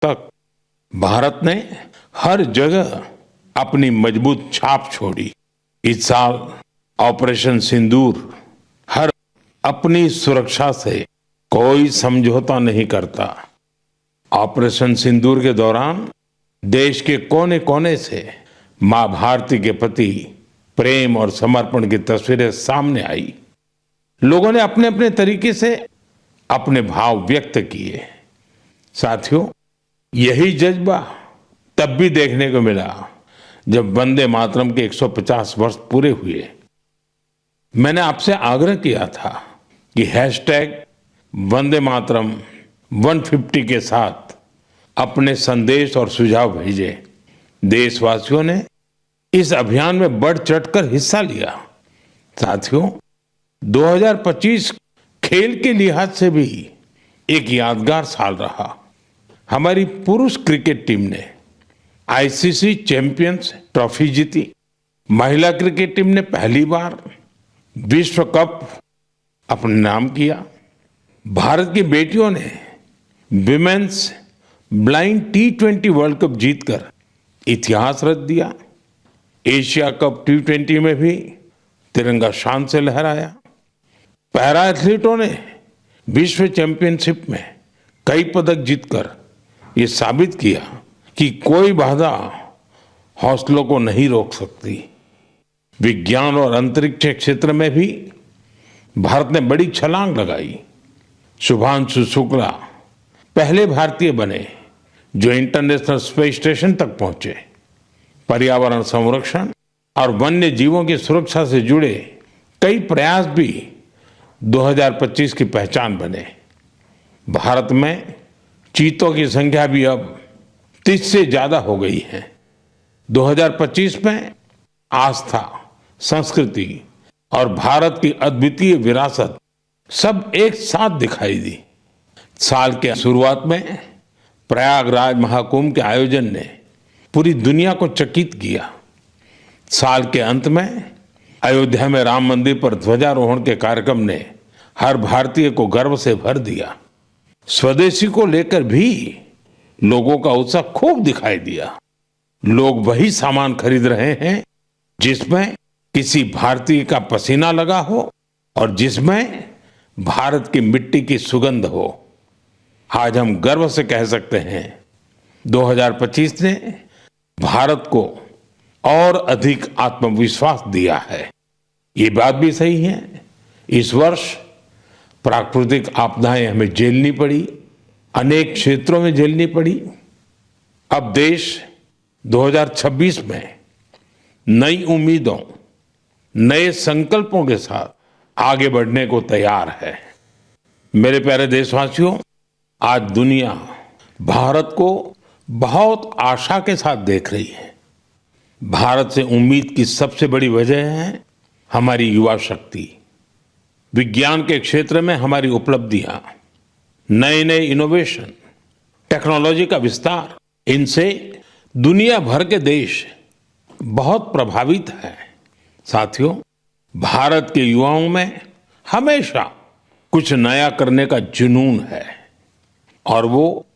तक भारत ने हर जगह अपनी मजबूत छाप छोड़ी। इस साल ऑपरेशन सिंदूर हर अपनी सुरक्षा से कोई समझौता नहीं करता। ऑपरेशन सिंदूर के दौरान देश के कोने कोने से मां भारती के प्रति प्रेम और समर्पण की तस्वीरें सामने आई। लोगों ने अपने अपने तरीके से अपने भाव व्यक्त किए। साथियों, यही जज्बा तब भी देखने को मिला जब वंदे मातरम के 150 वर्ष पूरे हुए। मैंने आपसे आग्रह किया था कि हैशटैग वंदे मातरम 150 के साथ अपने संदेश और सुझाव भेजें। देशवासियों ने इस अभियान में बढ़ चढ़कर हिस्सा लिया। साथियों, 2025 खेल के लिहाज से भी एक यादगार साल रहा। हमारी पुरुष क्रिकेट टीम ने आईसीसी चैंपियंस ट्रॉफी जीती। महिला क्रिकेट टीम ने पहली बार विश्व कप अपने नाम किया। भारत की बेटियों ने women's blind T20 world cup जीतकर इतिहास रच दिया। एशिया कप T20 में भी तिरंगा शान से लहराया। पैरा एथलीटों ने विश्व चैंपियनशिप में कई पदक जीतकर ये साबित किया कि कोई बाधा हौसलों को नहीं रोक सकती। विज्ञान और अंतरिक्ष क्षेत्र में भी भारत ने बड़ी छलांग लगाई। शुभांशु शुक्ला पहले भारतीय बने जो इंटरनेशनल स्पेस स्टेशन तक पहुंचे। पर्यावरण संरक्षण और वन्य जीवों की सुरक्षा से जुड़े कई प्रयास भी 2025 की पहचान बने। भारत में चीतों की संख्या भी अब 30 से ज्यादा हो गई है। 2025 में आस्था, संस्कृति और भारत की अद्वितीय विरासत सब एक साथ दिखाई दी। साल के शुरुआत में प्रयागराज महाकुंभ के आयोजन ने पूरी दुनिया को चकित किया। साल के अंत में अयोध्या में राम मंदिर पर ध्वजारोहण के कार्यक्रम ने हर भारतीय को गर्व से भर दिया। स्वदेशी को लेकर भी लोगों का उत्साह खूब दिखाई दिया। लोग वही सामान खरीद रहे हैं जिसमें किसी भारतीय का पसीना लगा हो और जिसमें भारत की मिट्टी की सुगंध हो। आज हम गर्व से कह सकते हैं 2025 ने भारत को और अधिक आत्मविश्वास दिया है। ये बात भी सही है, इस वर्ष प्राकृतिक आपदाएं हमें झेलनी पड़ी, अनेक क्षेत्रों में झेलनी पड़ी। अब देश 2026 में नई उम्मीदों, नए संकल्पों के साथ आगे बढ़ने को तैयार है। मेरे प्यारे देशवासियों, आज दुनिया भारत को बहुत आशा के साथ देख रही है। भारत से उम्मीद की सबसे बड़ी वजह है हमारी युवा शक्ति। विज्ञान के क्षेत्र में हमारी उपलब्धियां, नए नए इनोवेशन, टेक्नोलॉजी का विस्तार, इनसे दुनिया भर के देश बहुत प्रभावित हैं। साथियों, भारत के युवाओं में हमेशा कुछ नया करने का जुनून है और वो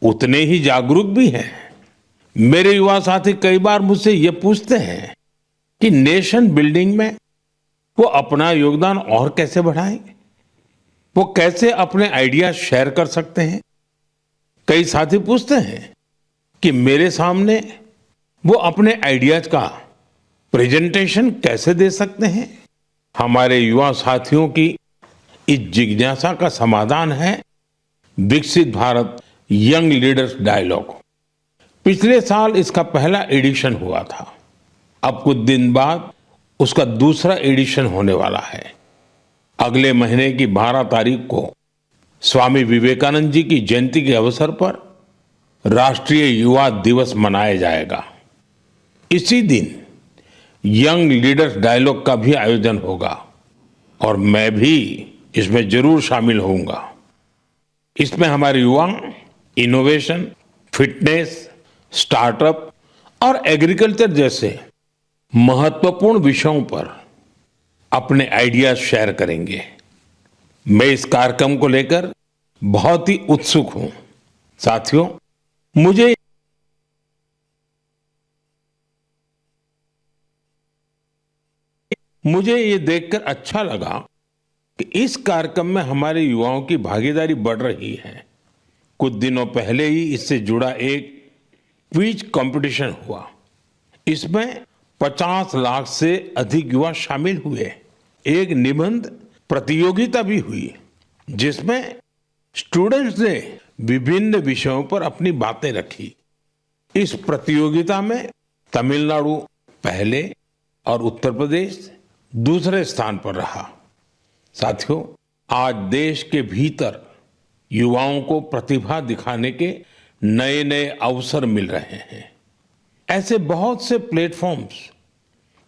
उतने ही जागरूक भी हैं। मेरे युवा साथी कई बार मुझसे ये पूछते हैं कि नेशन बिल्डिंग में वो अपना योगदान और कैसे बढ़ाएं, वो कैसे अपने आइडिया शेयर कर सकते हैं। कई साथी पूछते हैं कि मेरे सामने वो अपने आइडियाज का प्रेजेंटेशन कैसे दे सकते हैं। हमारे युवा साथियों की इस जिज्ञासा का समाधान है विकसित भारत यंग लीडर्स डायलॉग। पिछले साल इसका पहला एडिशन हुआ था। अब कुछ दिन बाद उसका दूसरा एडिशन होने वाला है। अगले महीने की 12 तारीख को स्वामी विवेकानंद जी की जयंती के अवसर पर राष्ट्रीय युवा दिवस मनाया जाएगा। इसी दिन यंग लीडर्स डायलॉग का भी आयोजन होगा और मैं भी इसमें जरूर शामिल होऊंगा। इसमें हमारे युवा इनोवेशन, फिटनेस, स्टार्टअप और एग्रीकल्चर जैसे महत्वपूर्ण विषयों पर अपने आइडियाज शेयर करेंगे। मैं इस कार्यक्रम को लेकर बहुत ही उत्सुक हूं। साथियों, मुझे मुझे ये देखकर अच्छा लगा कि इस कार्यक्रम में हमारे युवाओं की भागीदारी बढ़ रही है। कुछ दिनों पहले ही इससे जुड़ा एक क्विज कंपटीशन हुआ। इसमें 50 लाख से अधिक युवा शामिल हुए। एक निबंध प्रतियोगिता भी हुई जिसमें स्टूडेंट्स ने विभिन्न विषयों पर अपनी बातें रखी। इस प्रतियोगिता में तमिलनाडु पहले और उत्तर प्रदेश दूसरे स्थान पर रहा। साथियों, आज देश के भीतर युवाओं को प्रतिभा दिखाने के नए नए अवसर मिल रहे हैं। ऐसे बहुत से प्लेटफॉर्म्स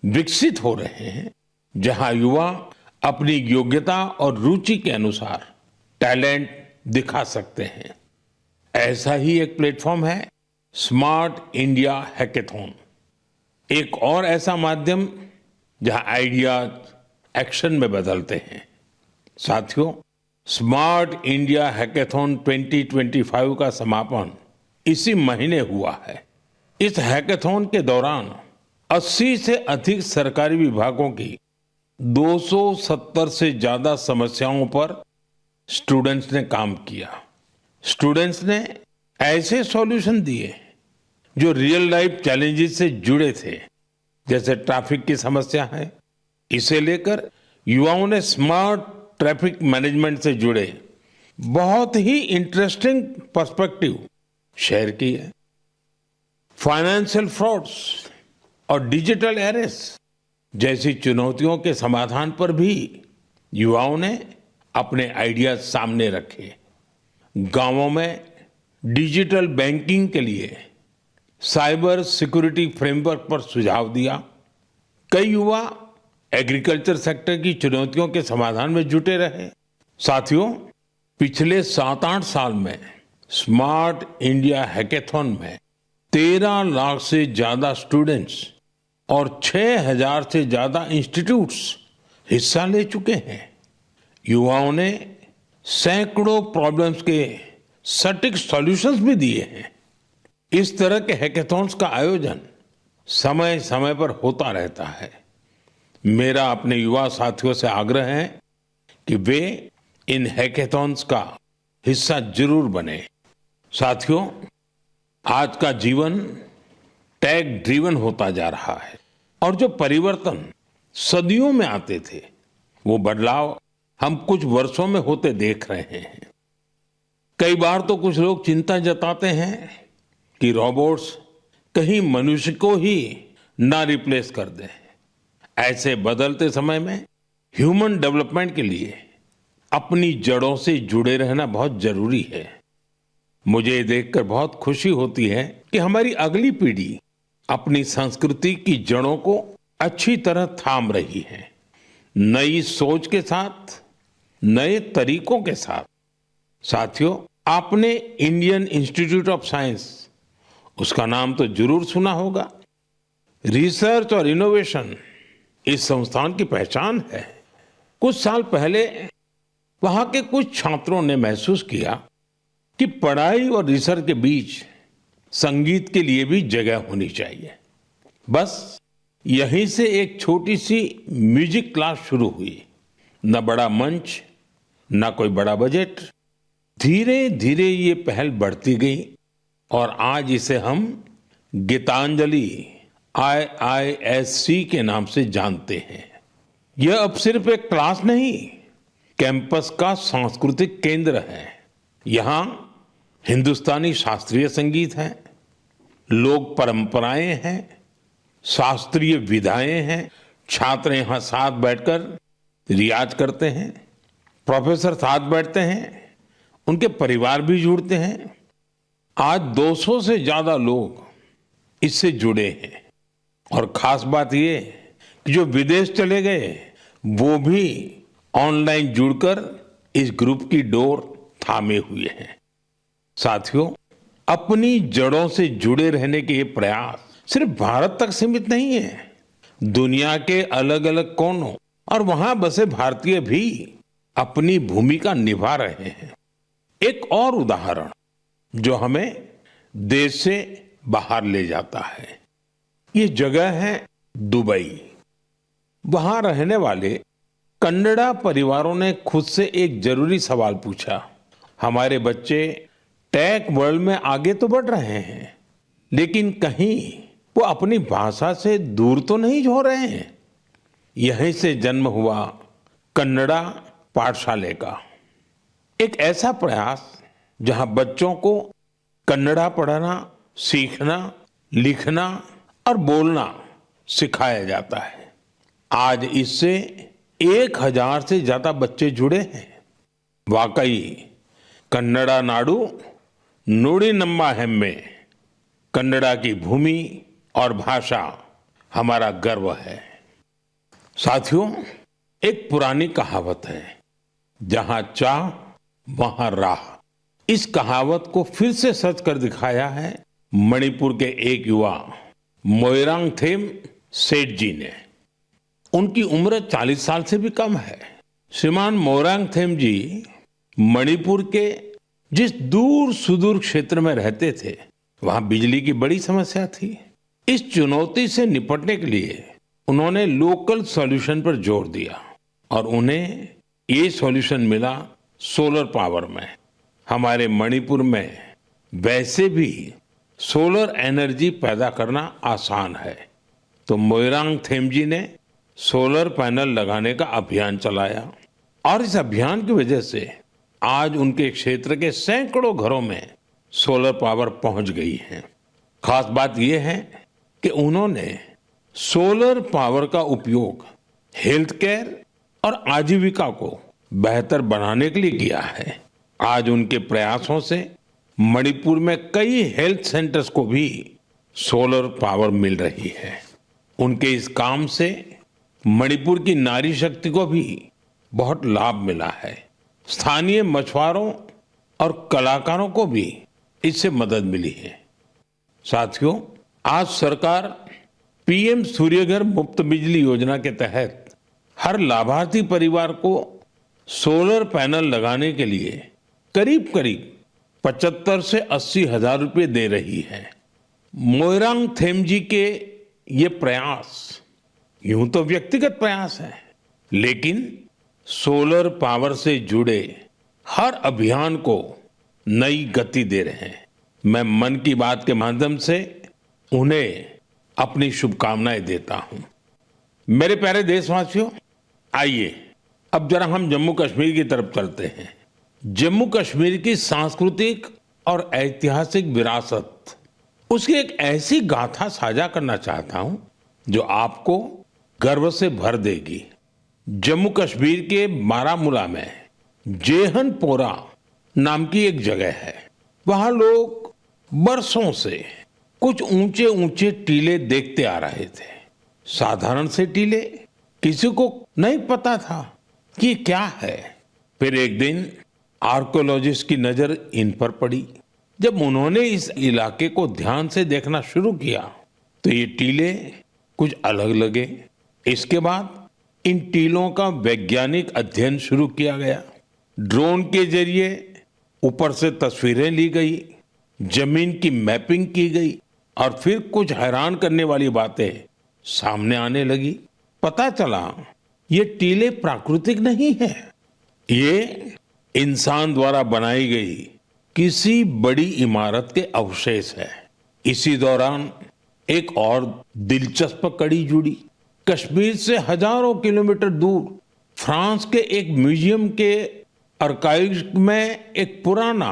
विकसित हो रहे हैं जहां युवा अपनी योग्यता और रुचि के अनुसार टैलेंट दिखा सकते हैं। ऐसा ही एक प्लेटफॉर्म है स्मार्ट इंडिया हैकेथॉन। एक और ऐसा माध्यम जहां आइडियाज एक्शन में बदलते हैं। साथियों, स्मार्ट इंडिया हैकेथॉन 2025 का समापन इसी महीने हुआ है। इस हैकेथॉन के दौरान 80 से अधिक सरकारी विभागों की 270 से ज्यादा समस्याओं पर स्टूडेंट्स ने काम किया। स्टूडेंट्स ने ऐसे सॉल्यूशन दिए जो रियल लाइफ चैलेंजेस से जुड़े थे, जैसे ट्रैफिक की समस्या है। इसे लेकर युवाओं ने स्मार्ट ट्रैफिक मैनेजमेंट से जुड़े बहुत ही इंटरेस्टिंग पर्सपेक्टिव शेयर किए। फाइनेंशियल फ्रॉड्स और डिजिटल एरेस जैसी चुनौतियों के समाधान पर भी युवाओं ने अपने आइडियाज सामने रखे। गांवों में डिजिटल बैंकिंग के लिए साइबर सिक्योरिटी फ्रेमवर्क पर सुझाव दिया। कई युवा एग्रीकल्चर सेक्टर की चुनौतियों के समाधान में जुटे रहे। साथियों, पिछले 7-8 साल में स्मार्ट इंडिया हैकेथॉन में 13 लाख से ज्यादा स्टूडेंट्स और 6,000 से ज्यादा इंस्टीट्यूट्स हिस्सा ले चुके हैं। युवाओं ने सैकड़ों प्रॉब्लम्स के सटीक सॉल्यूशंस भी दिए हैं। इस तरह के हैकेथॉन्स का आयोजन समय समय पर होता रहता है। मेरा अपने युवा साथियों से आग्रह है कि वे इन हैकेथॉन्स का हिस्सा जरूर बने। साथियों, आज का जीवन टेक ड्रिवन होता जा रहा है और जो परिवर्तन सदियों में आते थे, वो बदलाव हम कुछ वर्षों में होते देख रहे हैं। कई बार तो कुछ लोग चिंता जताते हैं कि रोबोट्स कहीं मनुष्य को ही ना रिप्लेस कर दें। ऐसे बदलते समय में ह्यूमन डेवलपमेंट के लिए अपनी जड़ों से जुड़े रहना बहुत जरूरी है। मुझे ये देखकर बहुत खुशी होती है कि हमारी अगली पीढ़ी अपनी संस्कृति की जड़ों को अच्छी तरह थाम रही है। नई सोच के साथ, नए तरीकों के साथ। साथियों, आपने इंडियन इंस्टीट्यूट ऑफ साइंस, उसका नाम तो जरूर सुना होगा। रिसर्च और इनोवेशन इस संस्थान की पहचान है। कुछ साल पहले वहां के कुछ छात्रों ने महसूस किया कि पढ़ाई और रिसर्च के बीच संगीत के लिए भी जगह होनी चाहिए। बस यहीं से एक छोटी सी म्यूजिक क्लास शुरू हुई। न बड़ा मंच, न कोई बड़ा बजट। धीरे धीरे ये पहल बढ़ती गई और आज इसे हम गीतांजलि IISC के नाम से जानते हैं। यह अब सिर्फ एक क्लास नहीं, कैंपस का सांस्कृतिक केंद्र है। यहाँ हिंदुस्तानी शास्त्रीय संगीत है, लोक परंपराएं हैं, शास्त्रीय विधाएं हैं। छात्र यहाँ साथ बैठकर रियाज करते हैं, प्रोफेसर साथ बैठते हैं, उनके परिवार भी जुड़ते हैं। आज 200 से ज्यादा लोग इससे जुड़े हैं और खास बात ये कि जो विदेश चले गए वो भी ऑनलाइन जुड़कर इस ग्रुप की डोर थामे हुए हैं। साथियों, अपनी जड़ों से जुड़े रहने के ये प्रयास सिर्फ भारत तक सीमित नहीं है। दुनिया के अलग अलग कोनों और वहां बसे भारतीय भी अपनी भूमिका निभा रहे हैं। एक और उदाहरण जो हमें देश से बाहर ले जाता है। ये जगह है दुबई। वहां रहने वाले कन्नड़ा परिवारों ने खुद से एक जरूरी सवाल पूछा। हमारे बच्चे टेक वर्ल्ड में आगे तो बढ़ रहे हैं, लेकिन कहीं वो अपनी भाषा से दूर तो नहीं हो रहे हैं। यहीं से जन्म हुआ कन्नड़ा पाठशाले का, एक ऐसा प्रयास जहां बच्चों को कन्नड़ा पढ़ना, सीखना, लिखना और बोलना सिखाया जाता है। आज इससे 1000 से ज्यादा बच्चे जुड़े हैं। वाकई कन्नड़ा नाडु नुडी नम्मा हेम्मे, कन्नड़ा की भूमि और भाषा हमारा गर्व है। साथियों, एक पुरानी कहावत है, जहां चाह वहां राह। इस कहावत को फिर से सच कर दिखाया है मणिपुर के एक युवा मोइरांगथेम सेठ जी ने। उनकी उम्र 40 साल से भी कम है। श्रीमान मोइरांगथेम जी मणिपुर के जिस दूर सुदूर क्षेत्र में रहते थे, वहां बिजली की बड़ी समस्या थी। इस चुनौती से निपटने के लिए उन्होंने लोकल सॉल्यूशन पर जोर दिया और उन्हें ये सॉल्यूशन मिला सोलर पावर में। हमारे मणिपुर में वैसे भी सोलर एनर्जी पैदा करना आसान है, तो मोइरांगथेम जी ने सोलर पैनल लगाने का अभियान चलाया और इस अभियान की वजह से आज उनके क्षेत्र के सैकड़ों घरों में सोलर पावर पहुंच गई है। खास बात यह है कि उन्होंने सोलर पावर का उपयोग हेल्थ केयर और आजीविका को बेहतर बनाने के लिए किया है। आज उनके प्रयासों से मणिपुर में कई हेल्थ सेंटर्स को भी सोलर पावर मिल रही है। उनके इस काम से मणिपुर की नारी शक्ति को भी बहुत लाभ मिला है। स्थानीय मछुआरों और कलाकारों को भी इससे मदद मिली है। साथियों, आज सरकार पीएम सूर्यघर मुफ्त बिजली योजना के तहत हर लाभार्थी परिवार को सोलर पैनल लगाने के लिए करीब करीब 75 से 80 हजार रुपए दे रही है। मोइरांगथेम जी के ये प्रयास यूं तो व्यक्तिगत प्रयास है, लेकिन सोलर पावर से जुड़े हर अभियान को नई गति दे रहे हैं। मैं मन की बात के माध्यम से उन्हें अपनी शुभकामनाएं देता हूं। मेरे प्यारे देशवासियों, आइए अब जरा हम जम्मू कश्मीर की तरफ चलते हैं। जम्मू कश्मीर की सांस्कृतिक और ऐतिहासिक विरासत, उसकी एक ऐसी गाथा साझा करना चाहता हूं जो आपको गर्व से भर देगी। जम्मू कश्मीर के बारामूला में जेहनपोरा नाम की एक जगह है। वहां लोग बरसों से कुछ ऊंचे ऊंचे टीले देखते आ रहे थे। साधारण से टीले, किसी को नहीं पता था कि क्या है। फिर एक दिन आर्कियोलॉजिस्ट की नजर इन पर पड़ी। जब उन्होंने इस इलाके को ध्यान से देखना शुरू किया तो ये टीले कुछ अलग लगे। इसके बाद इन टीलों का वैज्ञानिक अध्ययन शुरू किया गया। ड्रोन के जरिए ऊपर से तस्वीरें ली गई, जमीन की मैपिंग की गई और फिर कुछ हैरान करने वाली बातें सामने आने लगी। पता चला ये टीले प्राकृतिक नहीं है, ये इंसान द्वारा बनाई गई किसी बड़ी इमारत के अवशेष है। इसी दौरान एक और दिलचस्प कड़ी जुड़ी। कश्मीर से हजारों किलोमीटर दूर फ्रांस के एक म्यूजियम के आर्काइव में एक पुराना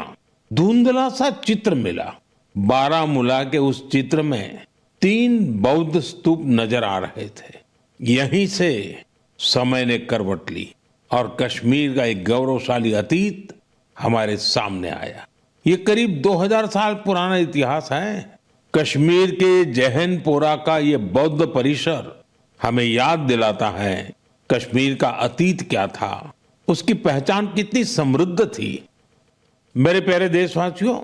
धुंधला सा चित्र मिला। बारामूला के उस चित्र में 3 बौद्ध स्तूप नजर आ रहे थे। यहीं से समय ने करवट ली और कश्मीर का एक गौरवशाली अतीत हमारे सामने आया। ये करीब 2000 साल पुराना इतिहास है। कश्मीर के जहनपोरा का ये बौद्ध परिसर हमें याद दिलाता है कश्मीर का अतीत क्या था, उसकी पहचान कितनी समृद्ध थी। मेरे प्यारे देशवासियों,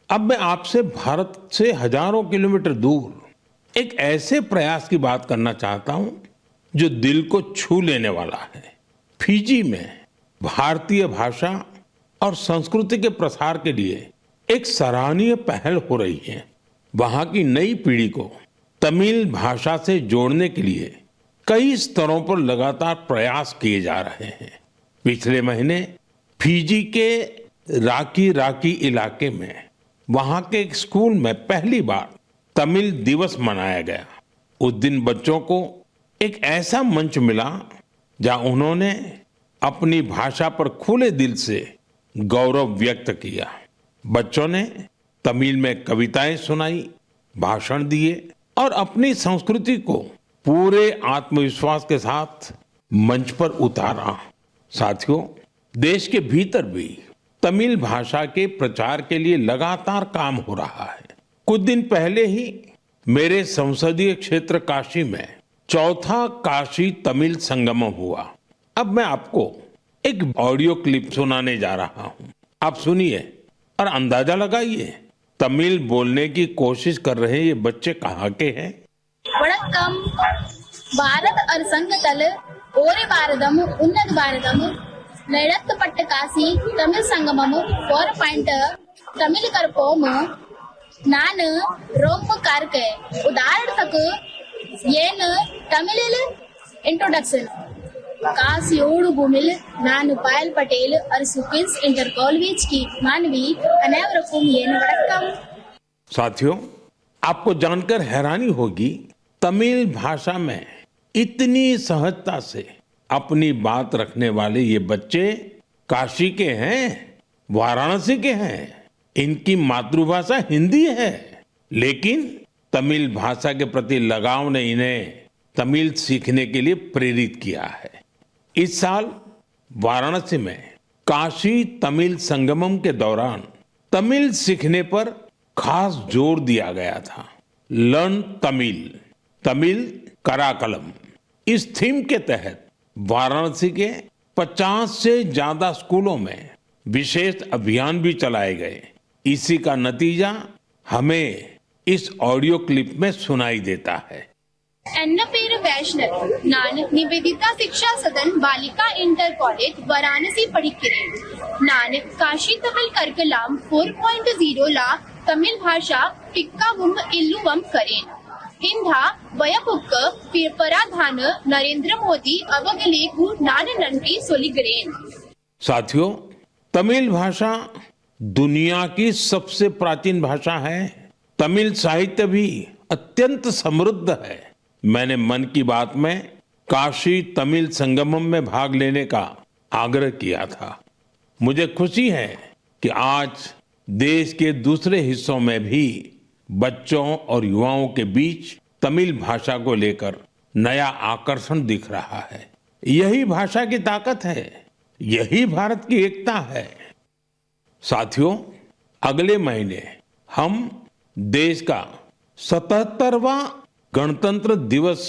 अब मैं आपसे भारत से हजारों किलोमीटर दूर एक ऐसे प्रयास की बात करना चाहता हूं जो दिल को छू लेने वाला है। फिजी में भारतीय भाषा और संस्कृति के प्रसार के लिए एक सराहनीय पहल हो रही है। वहां की नई पीढ़ी को तमिल भाषा से जोड़ने के लिए कई स्तरों पर लगातार प्रयास किए जा रहे हैं। पिछले महीने फिजी के राकी राकी इलाके में वहां के एक स्कूल में पहली बार तमिल दिवस मनाया गया। उस दिन बच्चों को एक ऐसा मंच मिला जहां उन्होंने अपनी भाषा पर खुले दिल से गौरव व्यक्त किया। बच्चों ने तमिल में कविताएं सुनाई, भाषण दिए और अपनी संस्कृति को पूरे आत्मविश्वास के साथ मंच पर उतारा। साथियों, देश के भीतर भी तमिल भाषा के प्रचार के लिए लगातार काम हो रहा है। कुछ दिन पहले ही मेरे संसदीय क्षेत्र काशी में चौथा काशी तमिल संगमम हुआ। अब मैं आपको एक ऑडियो क्लिप सुनाने जा रहा हूं। आप सुनिए और अंदाजा लगाइए तमिल बोलने की कोशिश कर रहे ये बच्चे कहाँ के हैं। வணக்கம். பாரத் அரசங்கத்தல் ஓரி பாரதம் உன்னத பாரதம் நடத்தப்பட்ட காசி தமிழ் சங்கமம் 4 தமிழ் கற்போம் நான் ரொம்ப கார்க்கே உதாரணத்துக்கு ஏன் தமிழில் इंट्रोडक्शन कासियोड़ भूमिल नानु पायल पटेल और सुपिंस इंटर कॉलेज की मानवी अनेवरकुम येन वड़क्कम। साथियों, आपको जानकर हैरानी होगी तमिल भाषा में इतनी सहजता से अपनी बात रखने वाले ये बच्चे काशी के हैं, वाराणसी के हैं। इनकी मातृभाषा हिंदी है, लेकिन तमिल भाषा के प्रति लगाव ने इन्हें तमिल सीखने के लिए प्रेरित किया है। इस साल वाराणसी में काशी तमिल संगमम के दौरान तमिल सीखने पर खास जोर दिया गया था। लर्न तमिल, तमिल कराकलम, इस थीम के तहत वाराणसी के 50 से ज्यादा स्कूलों में विशेष अभियान भी चलाए गए। इसी का नतीजा हमें इस ऑडियो क्लिप में सुनाई देता है। एन्न पेर वैष्णव नान निवेदिता शिक्षा सदन बालिका इंटर कॉलेज वाराणसी पढ़िக்கிறேன். நான் காஷி தமிழ் கற்கலாம் 4.0 ला तमिल भाषा पिक्कावुम इल्लुवम करेन. हिंदा वयपुक्क पराधान नरेंद्र मोदी अवगलेगु नान नंटी सोलिगरेन. साथियों, तमिल भाषा दुनिया की सबसे प्राचीन भाषा है। तमिल साहित्य भी अत्यंत समृद्ध है। मैंने मन की बात में काशी तमिल संगमम में भाग लेने का आग्रह किया था। मुझे खुशी है कि आज देश के दूसरे हिस्सों में भी बच्चों और युवाओं के बीच तमिल भाषा को लेकर नया आकर्षण दिख रहा है। यही भाषा की ताकत है, यही भारत की एकता है। साथियों, अगले महीने हम देश का 77वां गणतंत्र दिवस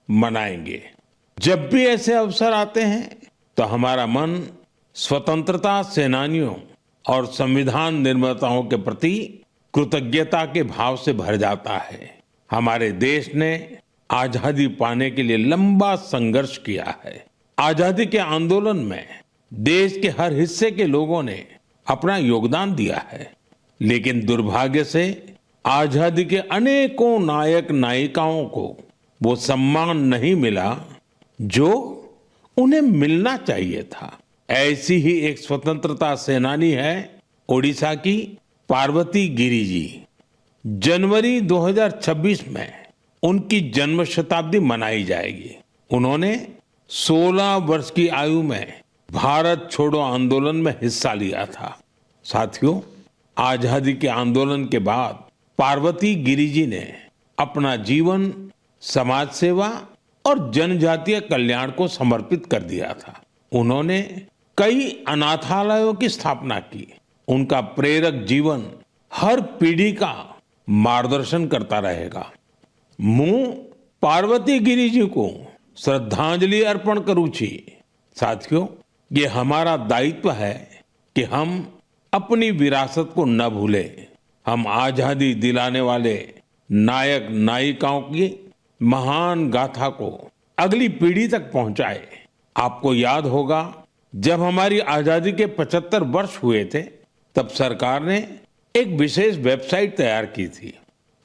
मनाएंगे। जब भी ऐसे अवसर आते हैं तो हमारा मन स्वतंत्रता सेनानियों और संविधान निर्माताओं के प्रति कृतज्ञता के भाव से भर जाता है। हमारे देश ने आजादी पाने के लिए लंबा संघर्ष किया है। आजादी के आंदोलन में देश के हर हिस्से के लोगों ने अपना योगदान दिया है, लेकिन दुर्भाग्य से आजादी के अनेकों नायक नायिकाओं को वो सम्मान नहीं मिला जो उन्हें मिलना चाहिए था। ऐसी ही एक स्वतंत्रता सेनानी है ओडिशा की पार्वती गिरी जी। जनवरी 2026 में उनकी जन्म शताब्दी मनाई जाएगी। उन्होंने 16 वर्ष की आयु में भारत छोड़ो आंदोलन में हिस्सा लिया था। साथियों, आजादी के आंदोलन के बाद पार्वती गिरी जी ने अपना जीवन समाज सेवा और जनजातीय कल्याण को समर्पित कर दिया था। उन्होंने कई अनाथालयों की स्थापना की। उनका प्रेरक जीवन हर पीढ़ी का मार्गदर्शन करता रहेगा। मैं पार्वती गिरी जी को श्रद्धांजलि अर्पण करूं छी। साथियों, ये हमारा दायित्व है कि हम अपनी विरासत को न भूलें। हम आजादी दिलाने वाले नायक नायिकाओं की महान गाथा को अगली पीढ़ी तक पहुंचाए। आपको याद होगा, जब हमारी आजादी के 75 वर्ष हुए थे, तब सरकार ने एक विशेष वेबसाइट तैयार की थी।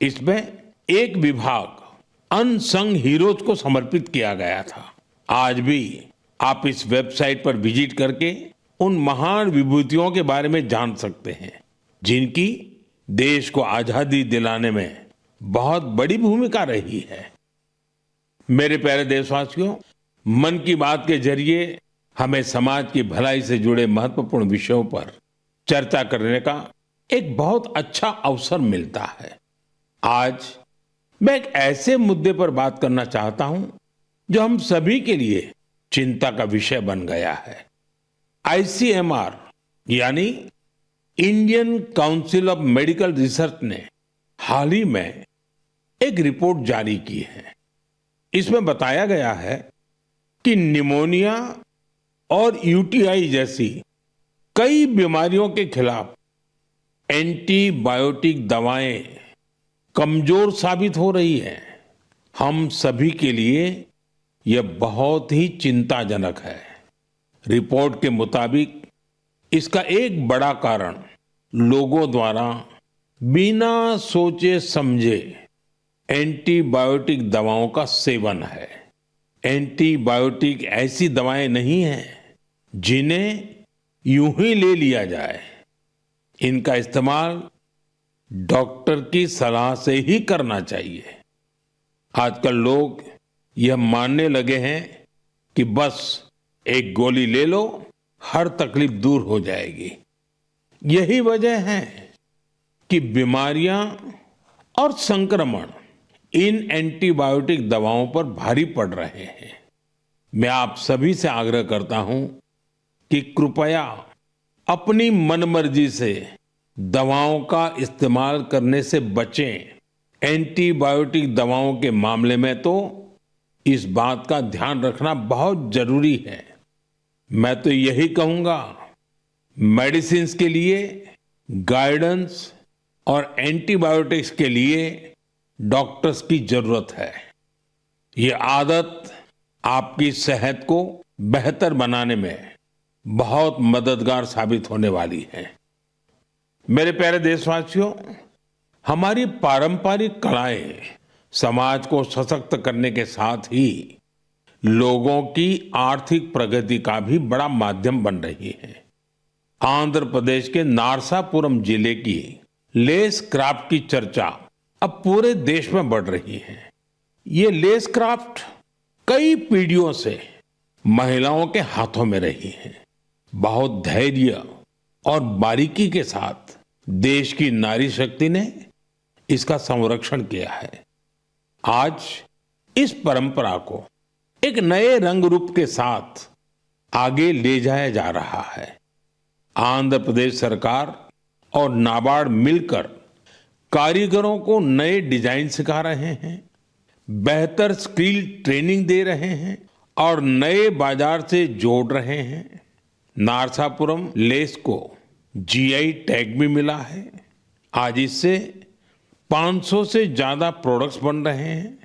इसमें एक विभाग अनसंग हीरोज को समर्पित किया गया था। आज भी आप इस वेबसाइट पर विजिट करके उन महान विभूतियों के बारे में जान सकते हैं जिनकी देश को आजादी दिलाने में बहुत बड़ी भूमिका रही है। मेरे प्यारे देशवासियों, मन की बात के जरिए हमें समाज की भलाई से जुड़े महत्वपूर्ण विषयों पर चर्चा करने का एक बहुत अच्छा अवसर मिलता है। आज मैं एक ऐसे मुद्दे पर बात करना चाहता हूं जो हम सभी के लिए चिंता का विषय बन गया है। ICMR यानी Indian council of medical research ने हाल ही में एक रिपोर्ट जारी की है। इसमें बताया गया है कि निमोनिया और UTI जैसी कई बीमारियों के खिलाफ एंटीबायोटिक दवाएं कमजोर साबित हो रही है। हम सभी के लिए यह बहुत ही चिंताजनक है। रिपोर्ट के मुताबिक इसका एक बड़ा कारण लोगों द्वारा बिना सोचे समझे एंटीबायोटिक दवाओं का सेवन है। एंटीबायोटिक ऐसी दवाएं नहीं हैं जिन्हें यूं ही ले लिया जाए। इनका इस्तेमाल डॉक्टर की सलाह से ही करना चाहिए। आजकल लोग यह मानने लगे हैं कि बस एक गोली ले लो, हर तकलीफ दूर हो जाएगी। यही वजह है कि बीमारियां और संक्रमण इन एंटीबायोटिक दवाओं पर भारी पड़ रहे हैं। मैं आप सभी से आग्रह करता हूं कि कृपया अपनी मनमर्जी से दवाओं का इस्तेमाल करने से बचें। एंटीबायोटिक दवाओं के मामले में तो इस बात का ध्यान रखना बहुत जरूरी है। मैं तो यही कहूंगा, मेडिसिन्स के लिए गाइडेंस और एंटीबायोटिक्स के लिए डॉक्टर्स की जरूरत है। ये आदत आपकी सेहत को बेहतर बनाने में बहुत मददगार साबित होने वाली है। मेरे प्यारे देशवासियों, हमारी पारंपरिक कलाएं समाज को सशक्त करने के साथ ही लोगों की आर्थिक प्रगति का भी बड़ा माध्यम बन रही है। आंध्र प्रदेश के नारसापुरम जिले की लेस क्राफ्ट की चर्चा अब पूरे देश में बढ़ रही है। ये लेस क्राफ्ट कई पीढ़ियों से महिलाओं के हाथों में रही है। बहुत धैर्य और बारीकी के साथ देश की नारी शक्ति ने इसका संरक्षण किया है। आज इस परंपरा को एक नए रंग रूप के साथ आगे ले जाया जा रहा है। आंध्र प्रदेश सरकार और नाबार्ड मिलकर कारीगरों को नए डिजाइन सिखा रहे हैं, बेहतर स्किल ट्रेनिंग दे रहे हैं और नए बाजार से जोड़ रहे हैं। नारसापुरम लेस को GI टैग भी मिला है। आज इससे 500 से ज्यादा प्रोडक्ट्स बन रहे हैं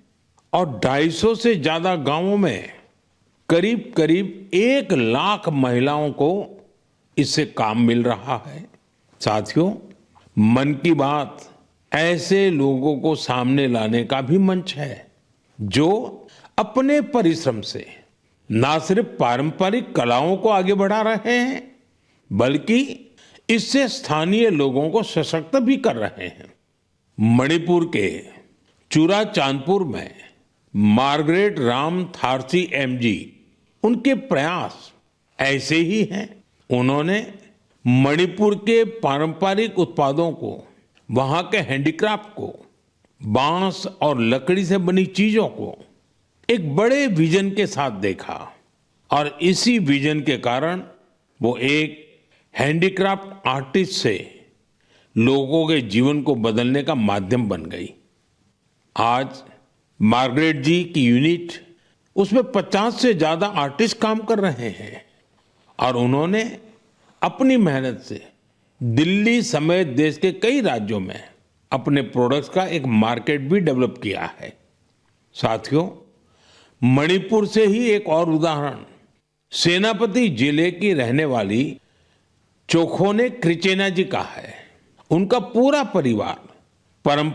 और 250 से ज्यादा गांवों में करीब करीब 1 लाख महिलाओं को इससे काम मिल रहा है। साथियों, मन की बात ऐसे लोगों को सामने लाने का भी मंच है जो अपने परिश्रम से ना सिर्फ पारंपरिक कलाओं को आगे बढ़ा रहे हैं बल्कि इससे स्थानीय लोगों को सशक्त भी कर रहे हैं। मणिपुर के चुराचांदपुर में मार्गरेट राम थारसी MG, उनके प्रयास ऐसे ही हैं। उन्होंने मणिपुर के पारंपरिक उत्पादों को, वहां के हैंडीक्राफ्ट को, बांस और लकड़ी से बनी चीजों को एक बड़े विजन के साथ देखा और इसी विजन के कारण वो एक हैंडीक्राफ्ट आर्टिस्ट से लोगों के जीवन को बदलने का माध्यम बन गई। आज मार्गरेट जी की यूनिट, उसमें 50 से ज्यादा आर्टिस्ट काम कर रहे हैं और उन्होंने अपनी मेहनत से दिल्ली समेत देश के कई राज्यों में अपने प्रोडक्ट्स का एक मार्केट भी डेवलप किया है। साथियों, मणिपुर से ही एक और उदाहरण सेनापति जिले की रहने वाली चोखोने क्रिचेना जी का है। उनका पूरा परिवार परंपरा